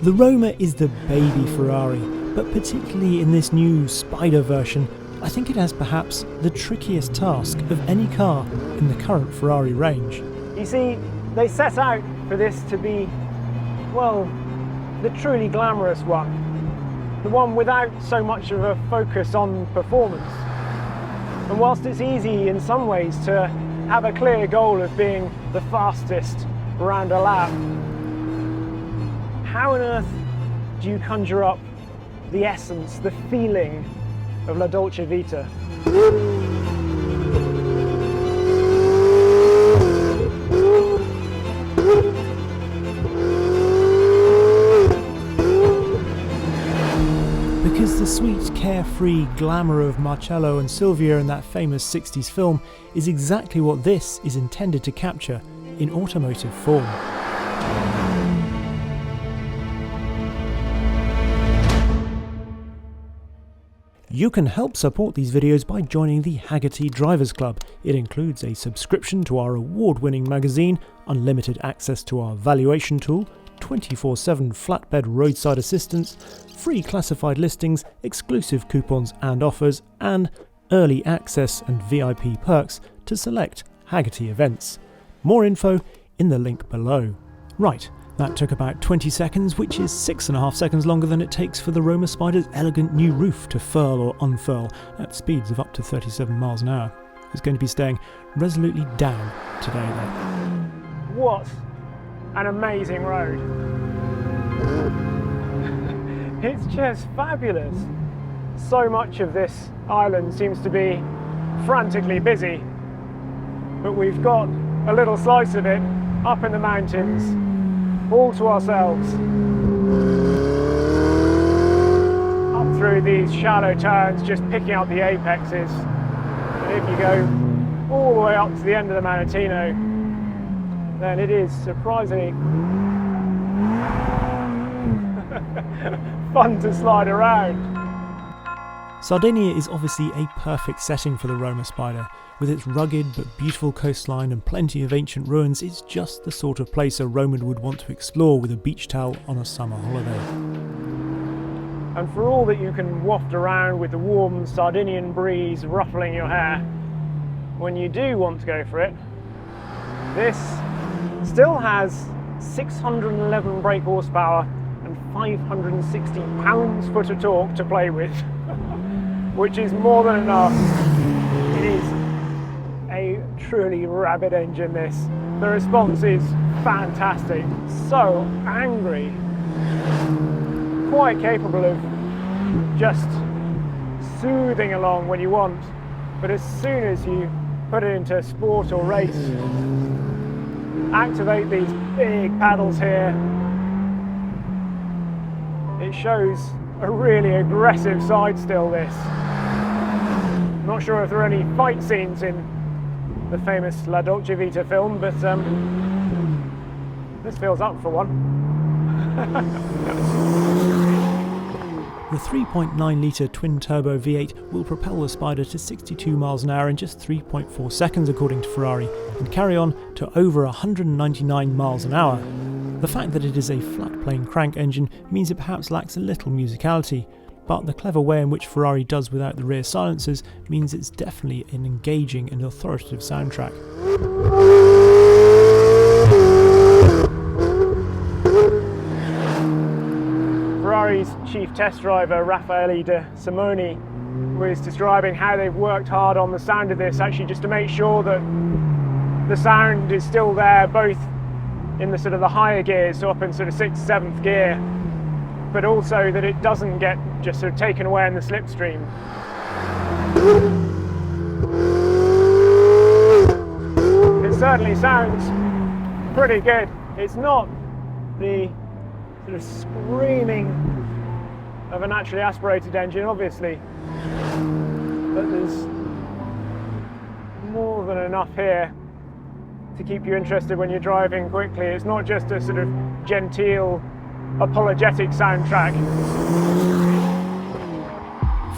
The Roma is the baby Ferrari, but particularly in this new Spider version, I think it has perhaps the trickiest task of any car in the current Ferrari range. You see, they set out for this to be, well, the truly glamorous one. The one without so much of a focus on performance. And whilst it's easy in some ways to have a clear goal of being the fastest around a lap, how on earth do you conjure up the essence, the feeling of La Dolce Vita? Because the sweet, carefree glamour of Marcello and Silvia in that famous 60s film is exactly what this is intended to capture in automotive form. You can help support these videos by joining the Hagerty Drivers Club. It includes a subscription to our award-winning magazine, unlimited access to our valuation tool, 24/7 flatbed roadside assistance, free classified listings, exclusive coupons and offers, and early access and VIP perks to select Hagerty events. More info in the link below. Right. That took about 20 seconds, which is 6.5 seconds longer than it takes for the Roma Spider's elegant new roof to furl or unfurl at speeds of up to 37 miles an hour. It's going to be staying resolutely down today though. What an amazing road. It's just fabulous. So much of this island seems to be frantically busy, but we've got a little slice of it up in the mountains, all to ourselves, up through these shallow turns, just picking out the apexes. And if you go all the way up to the end of the Manettino, then it is surprisingly fun to slide around. Sardinia is obviously a perfect setting for the Roma Spider. With its rugged but beautiful coastline and plenty of ancient ruins, it's just the sort of place a Roman would want to explore with a beach towel on a summer holiday. And for all that you can waft around with the warm Sardinian breeze ruffling your hair, when you do want to go for it, this still has 611 brake horsepower and 560 pounds-foot of torque to play with, which is more than enough. It is a truly rabid engine, this. The response is fantastic, so angry, quite capable of just soothing along when you want, but as soon as you put it into sport or race, activate these big paddles here, it shows a really aggressive side still, this. I'm not sure if there are any fight scenes in the famous La Dolce Vita film, but this feels up for one. The 3.9-litre twin-turbo V8 will propel the Spider to 62 miles an hour in just 3.4 seconds according to Ferrari, and carry on to over 199 miles an hour. The fact that it is a flat-plane crank engine means it perhaps lacks a little musicality, but the clever way in which Ferrari does without the rear silencers means it's definitely an engaging and authoritative soundtrack. Ferrari's chief test driver, Raffaele de Simoni, was describing how they've worked hard on the sound of this, actually just to make sure that the sound is still there, both in the sort of the higher gears, so up in sort of 6th, 7th gear, but also that it doesn't get just sort of taken away in the slipstream. It certainly sounds pretty good. It's not the sort of screaming of a naturally aspirated engine, obviously, but there's more than enough here to keep you interested when you're driving quickly. It's not just a sort of genteel, apologetic soundtrack.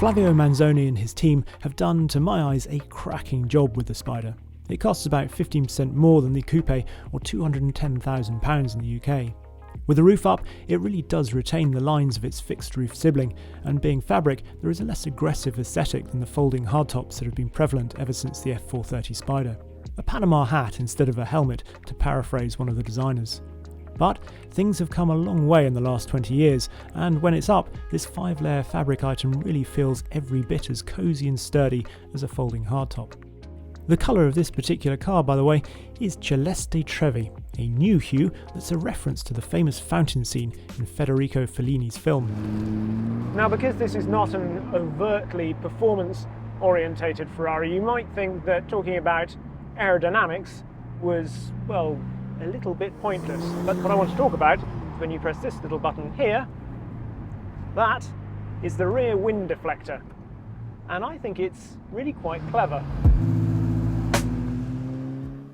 Flavio Manzoni and his team have done, to my eyes, a cracking job with the Spider. It costs about 15% more than the coupe, or £210,000 in the UK. With the roof up, it really does retain the lines of its fixed roof sibling, and being fabric, there is a less aggressive aesthetic than the folding hardtops that have been prevalent ever since the F430 Spider. A Panama hat instead of a helmet, to paraphrase one of the designers. But things have come a long way in the last 20 years, and when it's up, this 5-layer fabric item really feels every bit as cosy and sturdy as a folding hardtop. The colour of this particular car, by the way, is Celeste Trevi, a new hue that's a reference to the famous fountain scene in Federico Fellini's film. Now, because this is not an overtly performance-orientated Ferrari, you might think that talking about aerodynamics was, well, a little bit pointless. But what I want to talk about is when you press this little button here, that is the rear wind deflector. And I think it's really quite clever.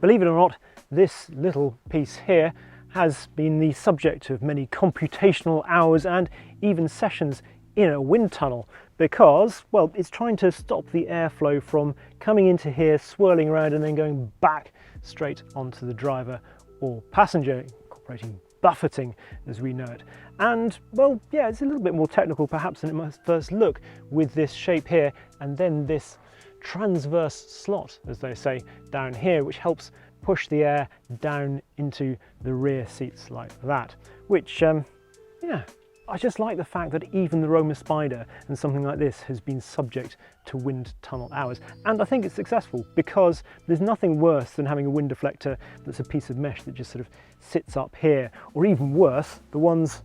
Believe it or not, this little piece here has been the subject of many computational hours and even sessions in a wind tunnel because, well, it's trying to stop the airflow from coming into here, swirling around and then going back straight onto the driver or passenger, incorporating buffeting as we know it. And, well, yeah, it's a little bit more technical perhaps than it must first look with this shape here and then this transverse slot, as they say, down here, which helps push the air down into the rear seats like that, which, yeah, I just like the fact that even the Roma Spider and something like this has been subject to wind tunnel hours. And I think it's successful because there's nothing worse than having a wind deflector that's a piece of mesh that just sort of sits up here, or even worse, the ones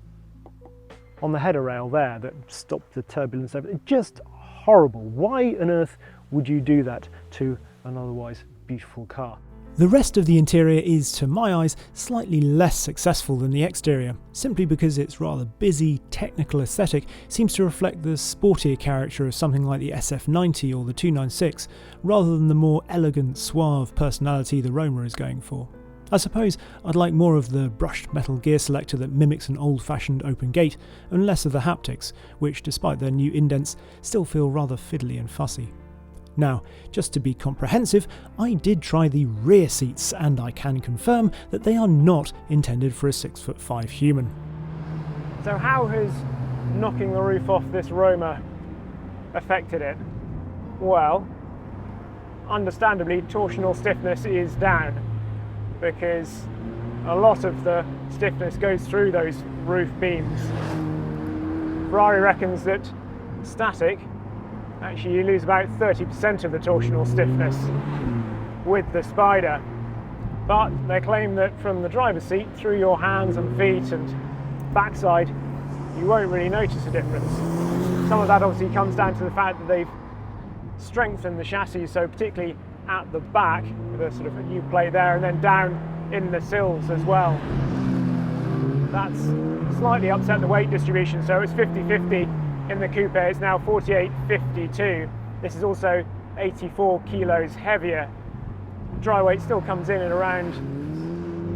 on the header rail there that stop the turbulence over. Just horrible. Why on earth would you do that to an otherwise beautiful car? The rest of the interior is, to my eyes, slightly less successful than the exterior, simply because its rather busy, technical aesthetic seems to reflect the sportier character of something like the SF90 or the 296, rather than the more elegant, suave personality the Roma is going for. I suppose I'd like more of the brushed metal gear selector that mimics an old-fashioned open gate, and less of the haptics, which, despite their new indents, still feel rather fiddly and fussy. Now, just to be comprehensive, I did try the rear seats, and I can confirm that they are not intended for a 6'5" human. So how has knocking the roof off this Roma affected it? Well, understandably, torsional stiffness is down, because a lot of the stiffness goes through those roof beams. Ferrari reckons that static, actually you lose about 30% of the torsional stiffness with the Spider, but they claim that from the driver's seat through your hands and feet and backside you won't really notice a difference. Some of that obviously comes down to the fact that they've strengthened the chassis, so particularly at the back with a sort of a new plate there, and then down in the sills as well. That's slightly upset the weight distribution, so it's 50-50 in the coupe, it's now 48-52. This is also 84 kilos heavier. Dry weight still comes in at around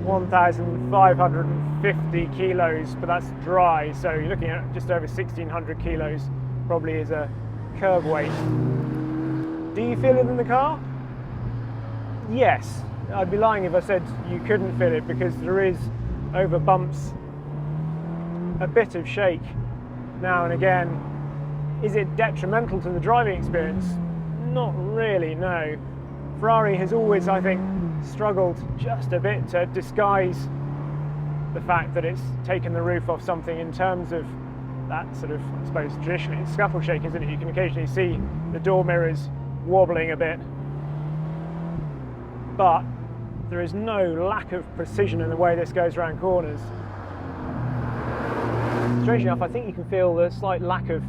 1,550 kilos, but that's dry, so you're looking at just over 1,600 kilos probably is a curb weight. Do you feel it in the car? Yes. I'd be lying if I said you couldn't feel it, because there is, over bumps, a bit of shake now and again. Is it detrimental to the driving experience? Not really, no. Ferrari has always, I think, struggled just a bit to disguise the fact that it's taken the roof off something in terms of that sort of, I suppose, traditionally it's scuffle shake, isn't it? You can occasionally see the door mirrors wobbling a bit, but there is no lack of precision in the way this goes around corners. Strangely enough, I think you can feel the slight lack of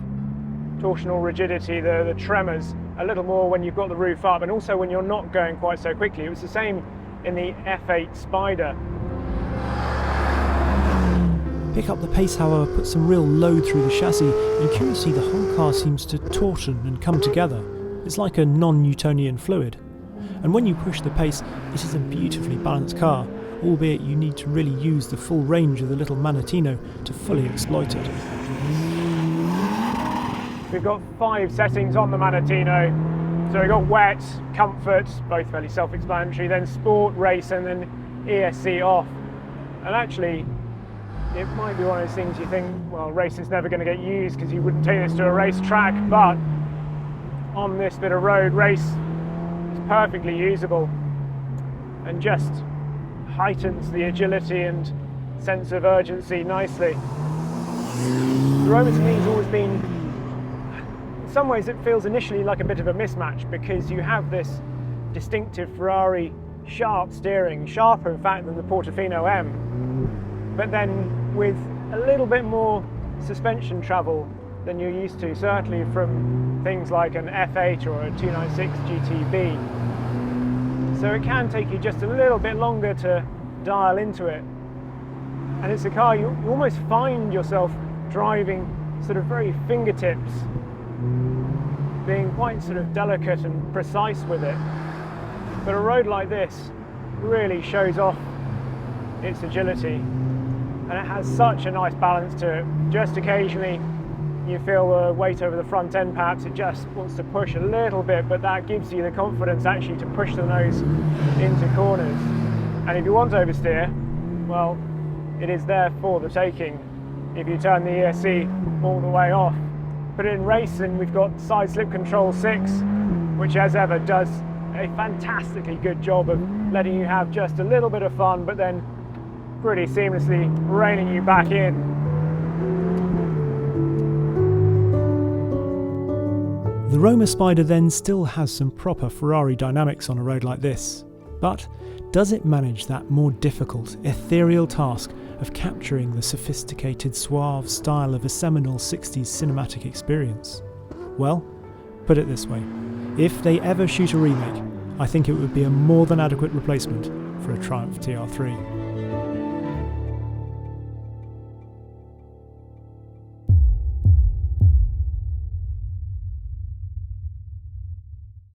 torsional rigidity, the tremors, a little more when you've got the roof up, and also when you're not going quite so quickly. It was the same in the F8 Spider. Pick up the pace, however, puts some real load through the chassis, and curiously the whole car seems to torsion and come together. It's like a non-Newtonian fluid. And when you push the pace, it is a beautifully balanced car, albeit you need to really use the full range of the little Manettino to fully exploit it. We've got 5 settings on the Manettino. So we've got wet, comfort, both fairly self-explanatory, then sport, race, and then ESC off. And actually, it might be one of those things you think, well, racing's never going to get used because you wouldn't take this to a race track, but on this bit of road, race is perfectly usable and just heightens the agility and sense of urgency nicely. The Roma to me has always been, in some ways it feels initially like a bit of a mismatch because you have this distinctive Ferrari sharp steering, sharper in fact than the Portofino M, but then with a little bit more suspension travel than you're used to, certainly from things like an F8 or a 296 GTB. So it can take you just a little bit longer to dial into it. And it's a car you almost find yourself driving sort of very fingertips, being quite sort of delicate and precise with it. But a road like this really shows off its agility, and it has such a nice balance to it. Just occasionally you feel the weight over the front end, perhaps it just wants to push a little bit, but that gives you the confidence actually to push the nose into corners. And if you want to oversteer, well, it is there for the taking if you turn the ESC all the way off. But in racing, we've got side slip control 6, which as ever does a fantastically good job of letting you have just a little bit of fun, but then pretty seamlessly reining you back in. The Roma Spider then still has some proper Ferrari dynamics on a road like this, but does it manage that more difficult, ethereal task of capturing the sophisticated, suave style of a seminal 60s cinematic experience? Well, put it this way, if they ever shoot a remake, I think it would be a more than adequate replacement for a Triumph TR3.